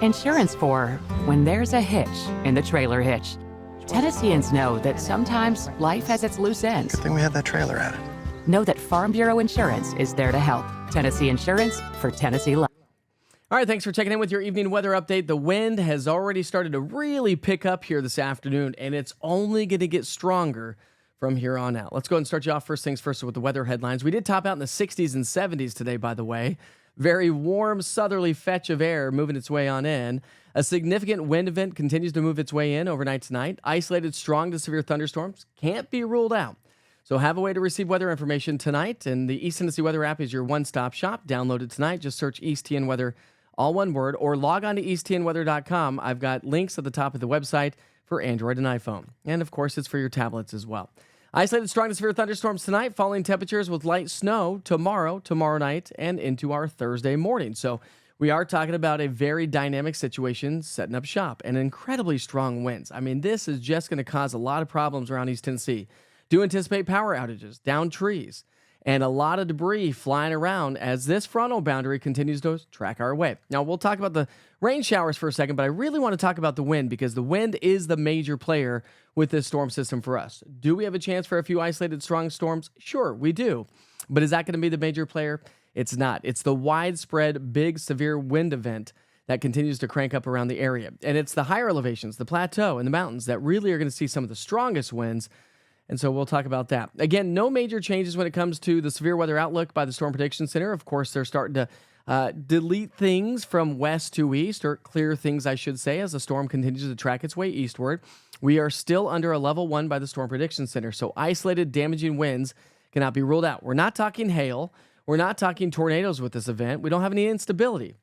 Insurance for when there's a hitch in the trailer hitch. Tennesseans know that sometimes life has its loose ends. Good thing we had that trailer added. Know that Farm Bureau Insurance is there to help. Tennessee Insurance for Tennessee life. All right, thanks for checking in with your evening weather update. The wind has already started to really pick up here this afternoon, and it's only going to get stronger from here on out. Let's go ahead and start you off first things first with the weather headlines. We did top out in the 60s and 70s today, by the way. Very warm southerly fetch of air moving its way on in. A significant wind event continues to move its way in overnight tonight. Isolated strong to severe thunderstorms can't be ruled out. So have a way to receive weather information tonight, and the East Tennessee Weather app is your one-stop shop. Download it tonight. Just search East TN Weather, all one word, or log on to easttnweather.com. I've got links at the top of the website for Android and iPhone. And, of course, it's for your tablets as well. Isolated strong to severe thunderstorms tonight, falling temperatures with light snow tomorrow night, and into our Thursday morning. So we are talking about a very dynamic situation setting up shop and incredibly strong winds. I mean, this is just going to cause a lot of problems around East Tennessee. Do anticipate power outages, downed trees, and a lot of debris flying around as this frontal boundary continues to track our way. Now, we'll talk about the rain showers for a second, but I really want to talk about the wind because the wind is the major player with this storm system for us. Do we have a chance for a few isolated strong storms? Sure, we do. But is that going to be the major player? It's not. It's the widespread, big, severe wind event that continues to crank up around the area. And it's the higher elevations, the plateau and the mountains that really are going to see some of the strongest winds. And so we'll talk about that. Again, no major changes when it comes to the severe weather outlook by the Storm Prediction Center. Of course, they're starting to delete things from west to east, or clear things, I should say, as the storm continues to track its way eastward. We are still under a level 1 by the Storm Prediction Center, so isolated damaging winds cannot be ruled out. We're not talking hail. We're not talking tornadoes with this event. We don't have any instability.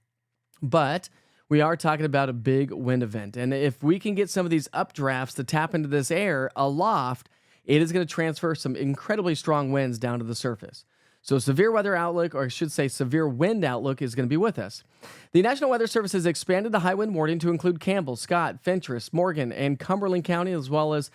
But we are talking about a big wind event. And if we can get some of these updrafts to tap into this air aloft, it is going to transfer some incredibly strong winds down to the surface. So severe weather outlook, or I should say severe wind outlook, is going to be with us. The National Weather Service has expanded the high wind warning to include Campbell, Scott, Fentress, Morgan, and Cumberland County, as well as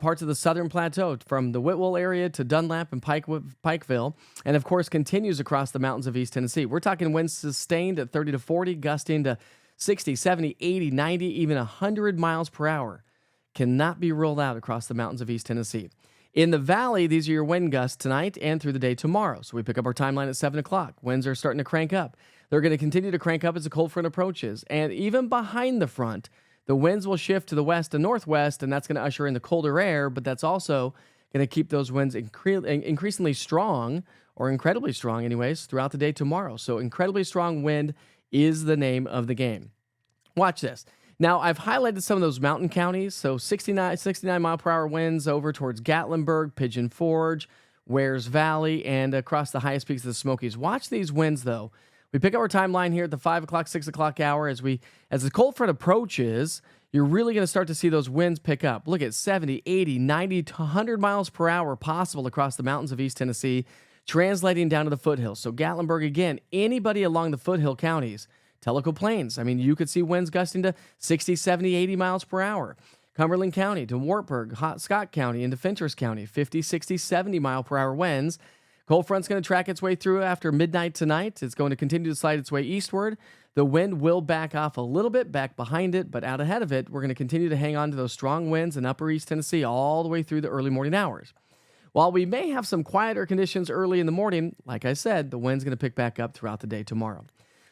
parts of the southern plateau from the Whitwell area to Dunlap and Pikeville, and of course continues across the mountains of East Tennessee. We're talking winds sustained at 30 to 40, gusting to 60, 70, 80, 90, even 100 miles per hour. Cannot be ruled out across the mountains of East Tennessee. In the valley, these are your wind gusts tonight and through the day tomorrow. So we pick up our timeline at 7 o'clock. Winds are starting to crank up. They're going to continue to crank up as the cold front approaches. And even behind the front, the winds will shift to the west and northwest, and that's going to usher in the colder air, but that's also going to keep those winds increasingly strong, or incredibly strong anyways, throughout the day tomorrow. So incredibly strong wind is the name of the game. Watch this. Now, I've highlighted some of those mountain counties, so 69 mile per hour winds over towards Gatlinburg, Pigeon Forge, Wares Valley, and across the highest peaks of the Smokies. Watch these winds, though. We pick up our timeline here at the 5 o'clock, 6 o'clock hour. As the cold front approaches, you're really going to start to see those winds pick up. Look at 70, 80, 90 to 100 miles per hour possible across the mountains of East Tennessee, translating down to the foothills. So Gatlinburg, again, anybody along the foothill counties, Tellico Plains, I mean, you could see winds gusting to 60, 70, 80 miles per hour. Cumberland County to Wartburg, Scott County into Fentress County, 50, 60, 70 mile per hour winds. Cold front's going to track its way through after midnight tonight. It's going to continue to slide its way eastward. The wind will back off a little bit, back behind it, but out ahead of it, we're going to continue to hang on to those strong winds in upper East Tennessee all the way through the early morning hours. While we may have some quieter conditions early in the morning, like I said, the wind's going to pick back up throughout the day tomorrow.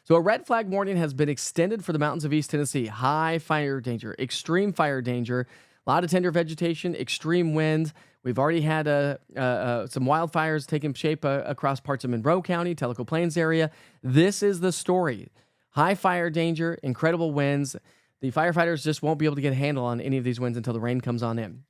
So a red flag warning has been extended for the mountains of East Tennessee. High fire danger, extreme fire danger, a lot of tender vegetation, extreme winds. We've already had some wildfires taking shape across parts of Monroe County, Tellico Plains area. This is the story. High fire danger, incredible winds. The firefighters just won't be able to get a handle on any of these winds until the rain comes on in.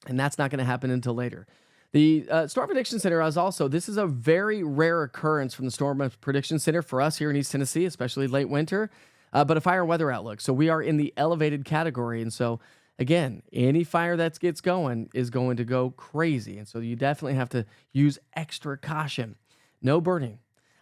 And that's not going to happen until later. The Storm Prediction Center is also, this is a very rare occurrence from the Storm Prediction Center for us here in East Tennessee, especially late winter, but a fire weather outlook. So we are in the elevated category. And so, again, any fire that gets going is going to go crazy. And so you definitely have to use extra caution. No burning.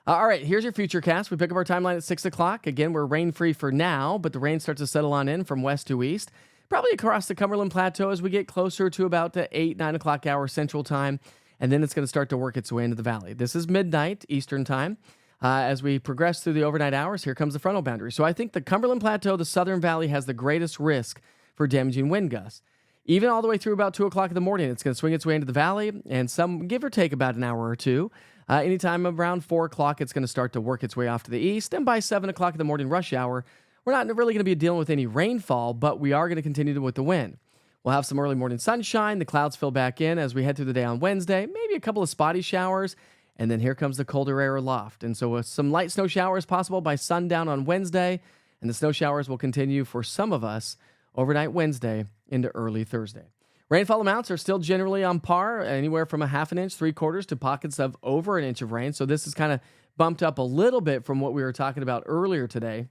All right, here's your future cast. We pick up our timeline at 6 o'clock. Again, we're rain-free for now, but the rain starts to settle on in from west to east. Probably across the Cumberland Plateau as we get closer to about the 8, 9 o'clock hour Central Time, and then it's going to start to work its way into the valley. This is midnight Eastern Time. As we progress through the overnight hours, here comes the frontal boundary. So I think the Cumberland Plateau, the Southern Valley, has the greatest risk for damaging wind gusts. Even all the way through about 2 o'clock in the morning, it's going to swing its way into the valley, and some give or take about an hour or two. Anytime around 4 o'clock, it's going to start to work its way off to the east, and by 7 o'clock in the morning rush hour, we're not really going to be dealing with any rainfall, but we are going to continue with the wind. We'll have some early morning sunshine. The clouds fill back in as we head through the day on Wednesday, maybe a couple of spotty showers, and then here comes the colder air aloft. And so with some light snow showers possible by sundown on Wednesday, and the snow showers will continue for some of us overnight Wednesday into early Thursday. Rainfall amounts are still generally on par, anywhere from a half an inch, 3/4 to pockets of over an inch of rain. So this is kind of bumped up a little bit from what we were talking about earlier today.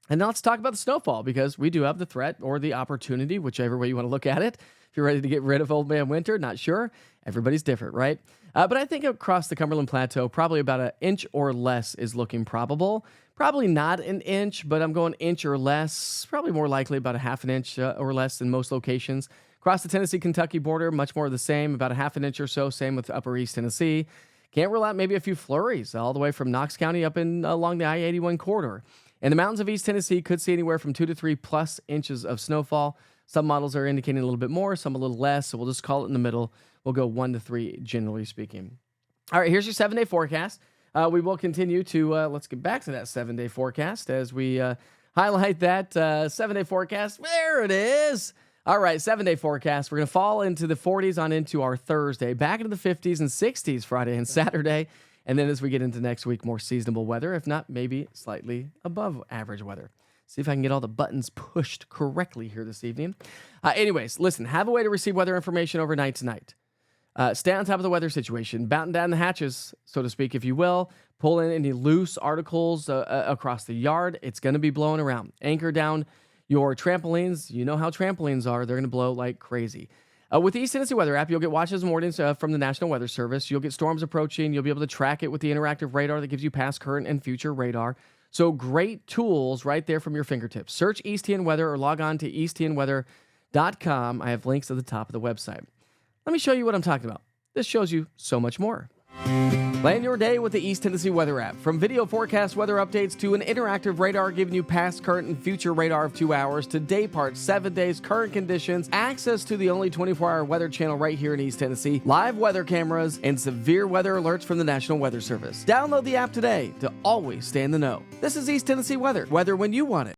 And now let's talk about the snowfall, because we do have the threat or the opportunity, whichever way you want to look at it. If you're ready to get rid of Old Man Winter, not sure. Everybody's different, right? But I think across the Cumberland Plateau, probably about an inch or less is looking probable. Probably not an inch, but I'm going inch or less. Probably more likely about a half an inch or less in most locations. Across the Tennessee-Kentucky border, much more of the same, about a half an inch or so. Same with Upper East Tennessee. Can't rule out maybe a few flurries all the way from Knox County up in along the I-81 corridor. And the mountains of East Tennessee could see anywhere from 2 to 3 plus inches of snowfall. Some models are indicating a little bit more, some a little less, so we'll just call it in the middle. We'll go 1 to 3, generally speaking. All right, here's your 7-day forecast. We will continue to, let's get back to that 7-day forecast as we highlight that 7-day forecast. There it is. All right, 7-day forecast. We're going to fall into the 40s on into our Thursday, back into the 50s and 60s Friday and Saturday. And then as we get into next week, more seasonable weather, if not maybe slightly above average weather. See if I can get all the buttons pushed correctly here this evening. Anyways, listen, have a way to receive weather information overnight tonight. Stay on top of the weather situation. Batten down the hatches, so to speak, if you will. Pull in any loose articles across the yard. It's going to be blowing around. Anchor down your trampolines. You know how trampolines are. They're going to blow like crazy. With the East Tennessee Weather app, you'll get watches and warnings from the National Weather Service. You'll get storms approaching. You'll be able to track it with the interactive radar that gives you past, current, and future radar. So great tools right there from your fingertips. Search EastTN Weather or log on to easttnweather.com. I have links at the top of the website. Let me show you what I'm talking about. This shows you so much more. Plan your day with the East Tennessee Weather app. From video forecast weather updates to an interactive radar giving you past, current, and future radar of 2 hours to day parts, 7 days, current conditions, access to the only 24-hour weather channel right here in East Tennessee, live weather cameras, and severe weather alerts from the National Weather Service. Download the app today to always stay in the know. This is East Tennessee Weather. Weather when you want it.